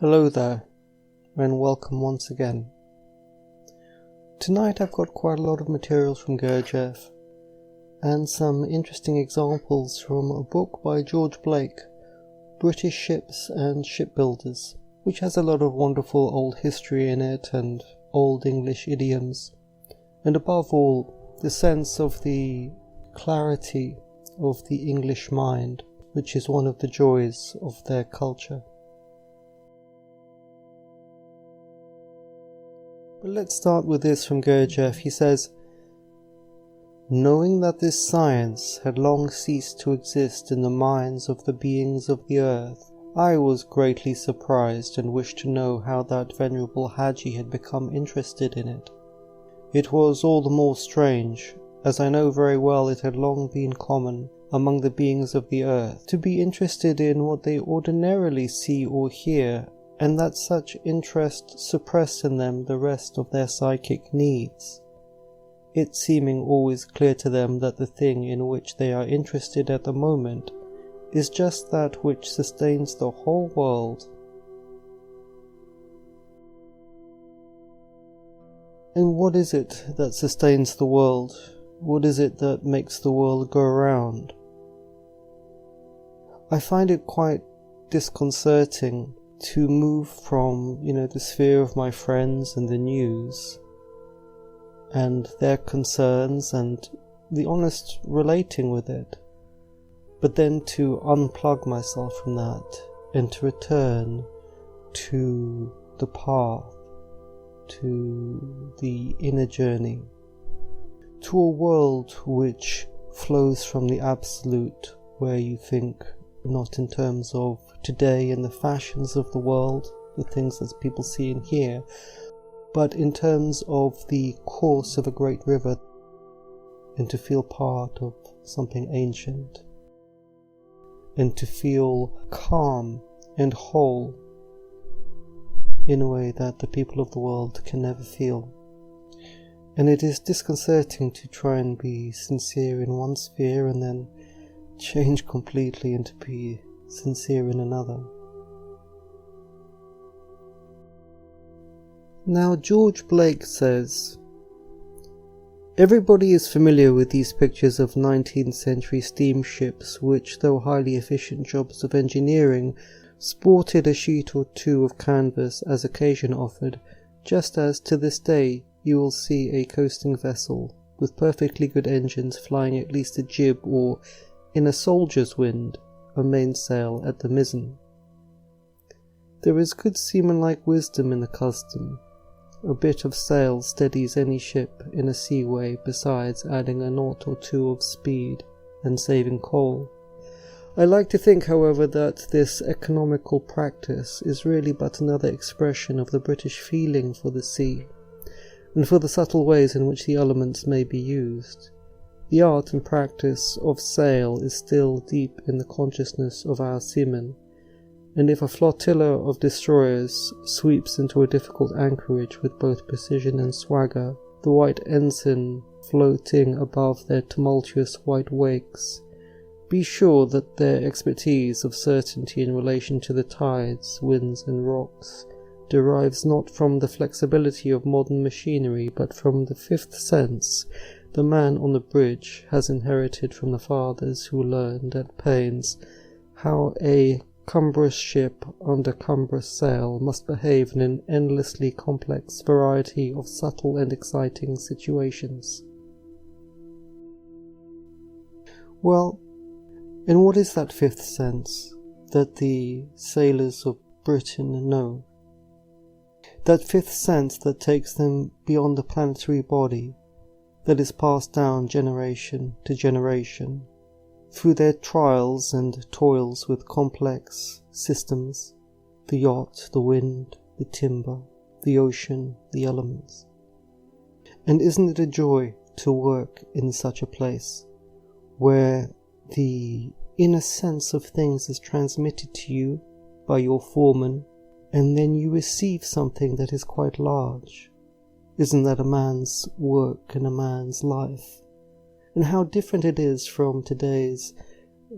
Hello there, and welcome once again. Tonight I've got quite a lot of materials from Gurdjieff, and some interesting examples from a book by George Blake, British Ships and Shipbuilders, which has a lot of wonderful old history in it and old English idioms, and above all, the sense of the clarity of the English mind, which is one of the joys of their culture. But let's start with this from Gurdjieff. He says, "Knowing that this science had long ceased to exist in the minds of the beings of the earth, I was greatly surprised and wished to know how that venerable Hadji had become interested in it. It was all the more strange, as I know very well it had long been common among the beings of the earth to be interested in what they ordinarily see or hear, and that such interest suppressed in them the rest of their psychic needs, it seeming always clear to them that the thing in which they are interested at the moment is just that which sustains the whole world." And what is it that sustains the world? What is it that makes the world go round? I find it quite disconcerting to move from, the sphere of my friends and the news and their concerns and the honest relating with it, but then to unplug myself from that and to return to the path, to the inner journey, to a world which flows from the absolute, where you think not in terms of today and the fashions of the world, the things that people see and hear, but in terms of the course of a great river, and to feel part of something ancient, and to feel calm and whole in a way that the people of the world can never feel. And it is disconcerting to try and be sincere in one sphere and then change completely and to be sincere in another. Now, George Blake says, "Everybody is familiar with these pictures of 19th century steamships which, though highly efficient jobs of engineering, sported a sheet or two of canvas as occasion offered, just as to this day you will see a coasting vessel with perfectly good engines flying at least a jib or, in a soldier's wind, a mainsail at the mizzen. There is good seamanlike wisdom in the custom. A bit of sail steadies any ship in a seaway, besides adding a knot or two of speed and saving coal. I like to think, however, that this economical practice is really but another expression of the British feeling for the sea, and for the subtle ways in which the elements may be used. The art and practice of sail is still deep in the consciousness of our seamen, and if a flotilla of destroyers sweeps into a difficult anchorage with both precision and swagger, the white ensign floating above their tumultuous white wakes, be sure that their expertise of certainty in relation to the tides, winds and rocks derives not from the flexibility of modern machinery, but from the fifth sense the man on the bridge has inherited from the fathers who learned at pains how a cumbrous ship under cumbrous sail must behave in an endlessly complex variety of subtle and exciting situations." Well, and what is that fifth sense that the sailors of Britain know? That fifth sense that takes them beyond the planetary body, that is passed down generation to generation, through their trials and toils with complex systems, the yacht, the wind, the timber, the ocean, the elements. And isn't it a joy to work in such a place, where the inner sense of things is transmitted to you by your foreman, and then you receive something that is quite large? Isn't that a man's work and a man's life? And how different it is from today's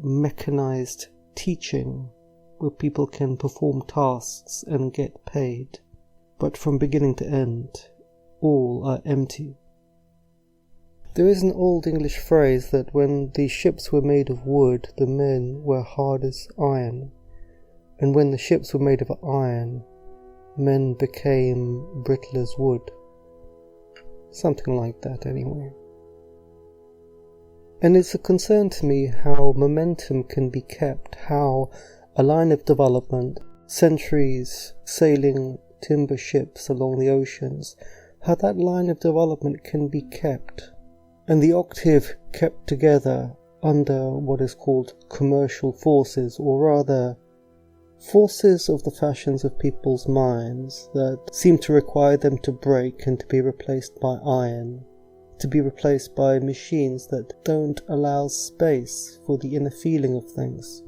mechanized teaching where people can perform tasks and get paid, but from beginning to end, all are empty. There is an old English phrase that when the ships were made of wood, the men were hard as iron, and when the ships were made of iron, men became brittle as wood. Something like that, anyway. And it's a concern to me how momentum can be kept, how a line of development, centuries sailing timber ships along the oceans, how that line of development can be kept, and the octave kept together under what is called commercial forces, or rather forces of the fashions of people's minds that seem to require them to break and to be replaced by iron, to be replaced by machines that don't allow space for the inner feeling of things.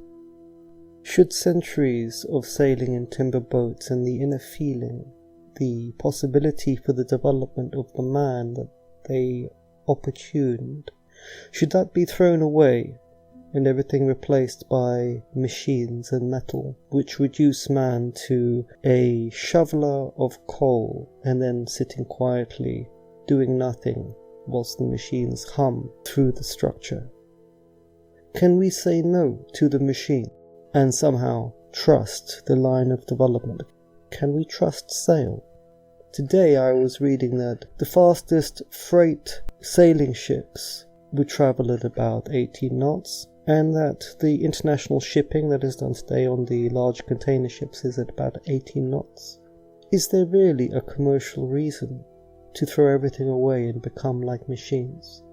Should centuries of sailing in timber boats and the inner feeling, the possibility for the development of the man that they opportuned, should that be thrown away and everything replaced by machines and metal, which reduce man to a shoveler of coal and then sitting quietly, doing nothing, whilst the machines hum through the structure? Can we say no to the machine and somehow trust the line of development? Can we trust sail? Today I was reading that the fastest freight sailing ships would travel at about 18 knots, and that the international shipping that is done today on the large container ships is at about 18 knots. Is there really a commercial reason to throw everything away and become like machines?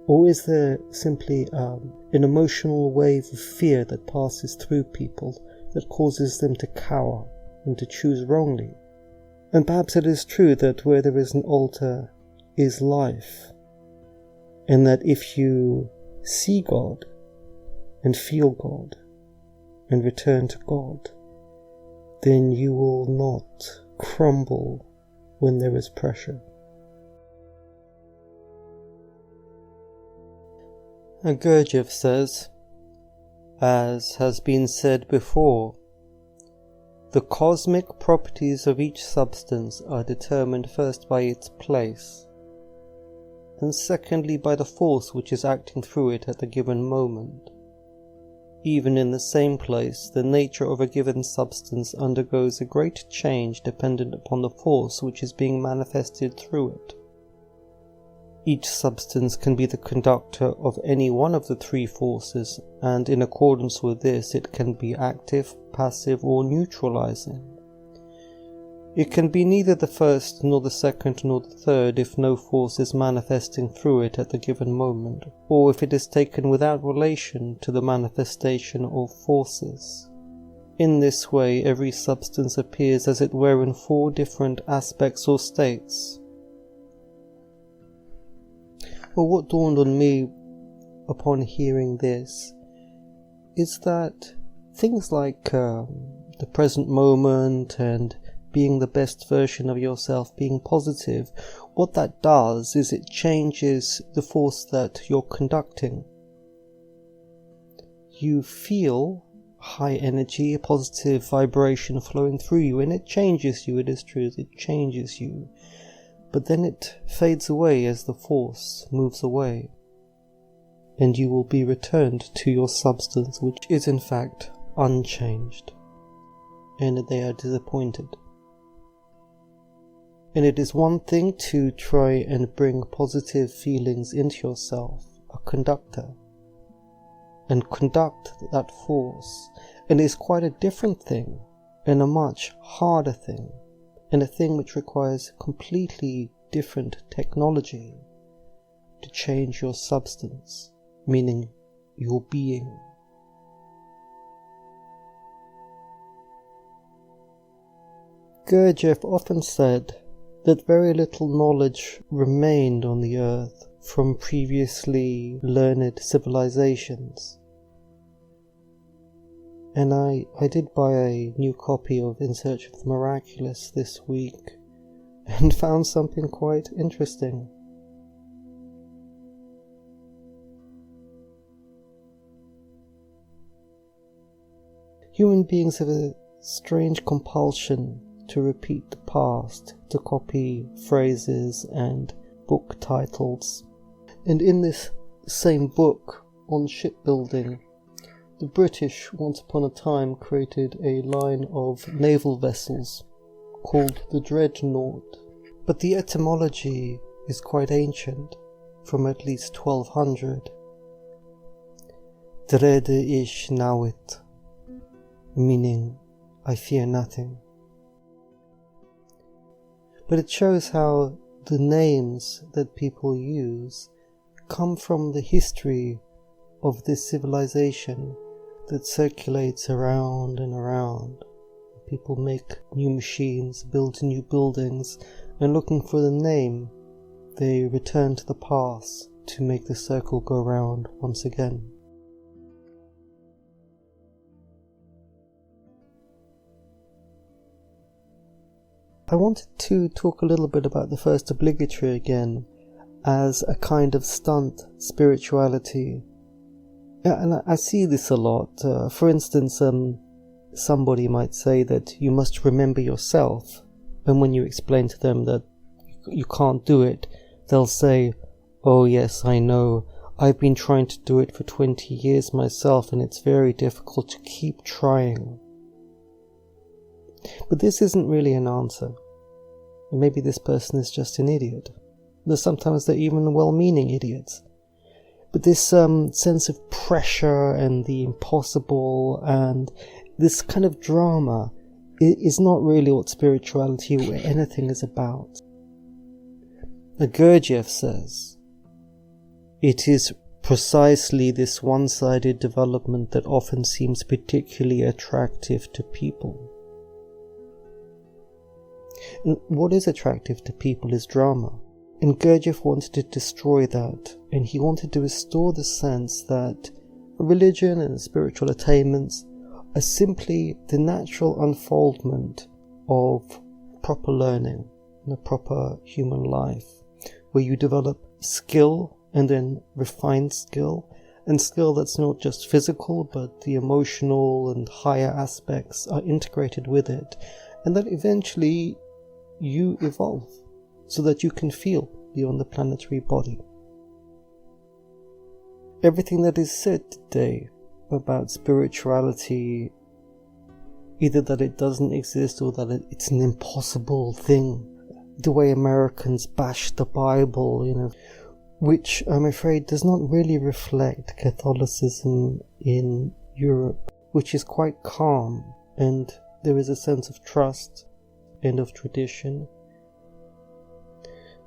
Or is there simply an emotional wave of fear that passes through people that causes them to cower and to choose wrongly? And perhaps it is true that where there is an altar is life, and that if you see God and feel God and return to God, then you will not crumble when there is pressure. And Gurdjieff says, as has been said before, the cosmic properties of each substance are determined first by its place, and secondly by the force which is acting through it at the given moment. Even in the same place, the nature of a given substance undergoes a great change dependent upon the force which is being manifested through it. Each substance can be the conductor of any one of the three forces, and in accordance with this it can be active, passive, or neutralizing. It can be neither the first, nor the second, nor the third if no force is manifesting through it at the given moment, or if it is taken without relation to the manifestation of forces. In this way, every substance appears as it were in four different aspects or states. Well, what dawned on me upon hearing this is that things like the present moment and being the best version of yourself, being positive, what that does is it changes the force that you're conducting. You feel high energy, a positive vibration flowing through you, and it changes you, it is true, it changes you. But then it fades away as the force moves away, and you will be returned to your substance, which is in fact unchanged, and they are disappointed. And it is one thing to try and bring positive feelings into yourself, a conductor, and conduct that force, and it is quite a different thing, and a much harder thing, and a thing which requires completely different technology to change your substance, meaning your being. Gurdjieff often said that very little knowledge remained on the earth from previously learned civilizations. And I did buy a new copy of In Search of the Miraculous this week, and found something quite interesting. Human beings have a strange compulsion to repeat the past, to copy phrases and book titles. And in this same book on shipbuilding, the British once upon a time created a line of naval vessels called the Dreadnought. But the etymology is quite ancient, from at least 1200. Dread ish nawit, meaning I fear nothing. But it shows how the names that people use come from the history of this civilization that circulates around and around. People make new machines, build new buildings, and looking for the name, they return to the past to make the circle go round once again. I wanted to talk a little bit about the first obligatory again as a kind of stunt spirituality. And I see this a lot. For instance, somebody might say that you must remember yourself, and when you explain to them that you can't do it, they'll say, "Oh yes, I know. I've been trying to do it for 20 years myself, and it's very difficult to keep trying." But this isn't really an answer. Maybe this person is just an idiot. Sometimes they're even well-meaning idiots. But this sense of pressure and the impossible and this kind of drama is not really what spirituality or anything is about. Gurdjieff says, "It is precisely this one-sided development that often seems particularly attractive to people." And what is attractive to people is drama. And Gurdjieff wanted to destroy that, and he wanted to restore the sense that religion and spiritual attainments are simply the natural unfoldment of proper learning and a proper human life, where you develop skill and then refined skill, and skill that's not just physical, but the emotional and higher aspects are integrated with it, and that eventually you evolve so that you can feel beyond the planetary body. Everything that is said today about spirituality, either that it doesn't exist or that it's an impossible thing, the way Americans bash the Bible, which I'm afraid does not really reflect Catholicism in Europe, which is quite calm, and there is a sense of trust and of tradition.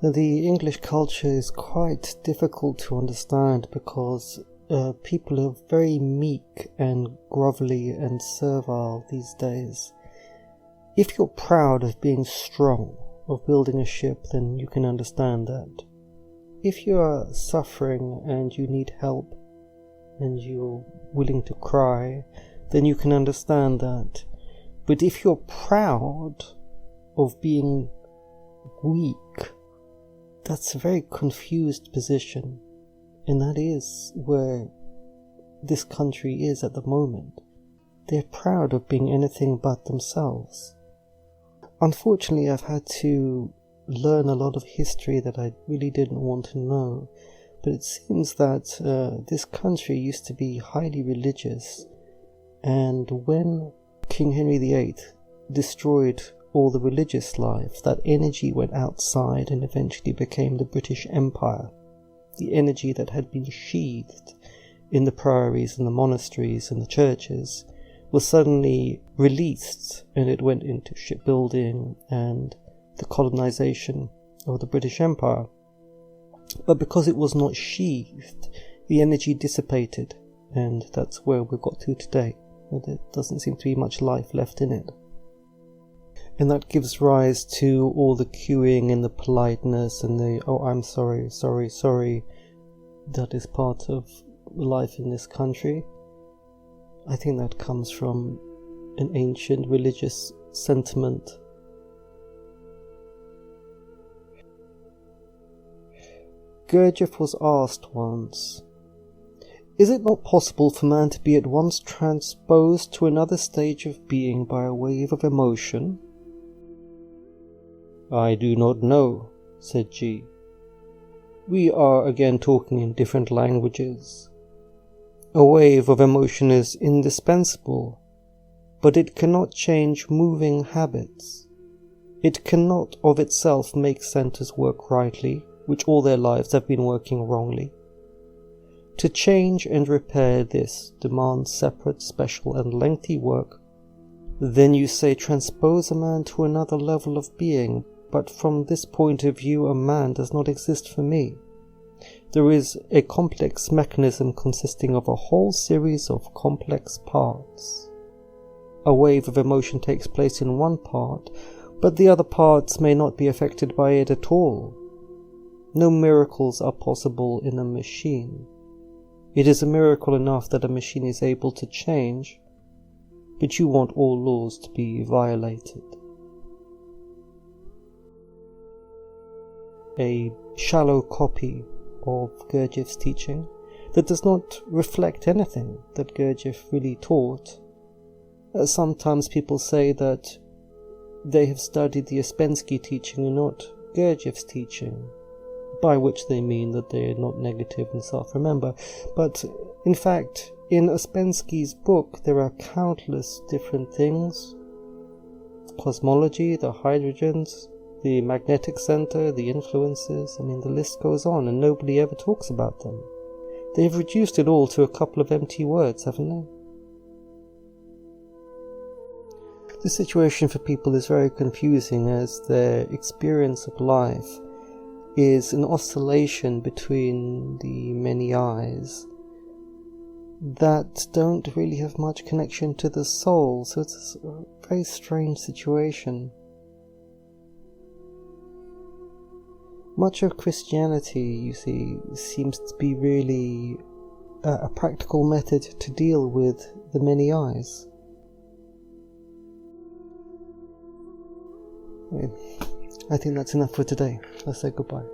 The English culture is quite difficult to understand because people are very meek and grovelly and servile these days. If you're proud of being strong, of building a ship, then you can understand that. If you are suffering and you need help and you're willing to cry, then you can understand that. But if you're proud of being weak, that's a very confused position, and that is where this country is at the moment. They're proud of being anything but themselves. Unfortunately, I've had to learn a lot of history that I really didn't want to know, but it seems that this country used to be highly religious, and when King Henry VIII destroyed all the religious life, that energy went outside and eventually became the British Empire. The energy that had been sheathed in the priories and the monasteries and the churches was suddenly released, and it went into shipbuilding and the colonization of the British Empire. But because it was not sheathed, the energy dissipated, and that's where we've got to today. There doesn't seem to be much life left in it. And that gives rise to all the queuing and the politeness and the, "Oh, I'm sorry, that is part of life in this country. I think that comes from an ancient religious sentiment. Gurdjieff was asked once, Is it not possible for man to be at once transposed to another stage of being by a wave of emotion? I do not know, said G. We are again talking in different languages. A wave of emotion is indispensable, but it cannot change moving habits. It cannot of itself make centers work rightly, which all their lives have been working wrongly. To change and repair this demands separate, special, and lengthy work. Then you say transpose a man to another level of being, but from this point of view a man does not exist for me. There is a complex mechanism consisting of a whole series of complex parts. A wave of emotion takes place in one part, but the other parts may not be affected by it at all. No miracles are possible in a machine. It is a miracle enough that a machine is able to change, but you want all laws to be violated. A shallow copy of Gurdjieff's teaching that does not reflect anything that Gurdjieff really taught. Sometimes people say that they have studied the Ouspensky teaching and not Gurdjieff's teaching, by which they mean that they are not negative and self-remember. But in fact, in Ouspensky's book there are countless different things. Cosmology, the hydrogens, the magnetic center, the influences, the list goes on, and nobody ever talks about them. They've reduced it all to a couple of empty words, haven't they? The situation for people is very confusing, as their experience of life is an oscillation between the many eyes that don't really have much connection to the soul, so it's a very strange situation. Much of Christianity, you see, seems to be really a practical method to deal with the many eyes. I think that's enough for today. Let's say goodbye.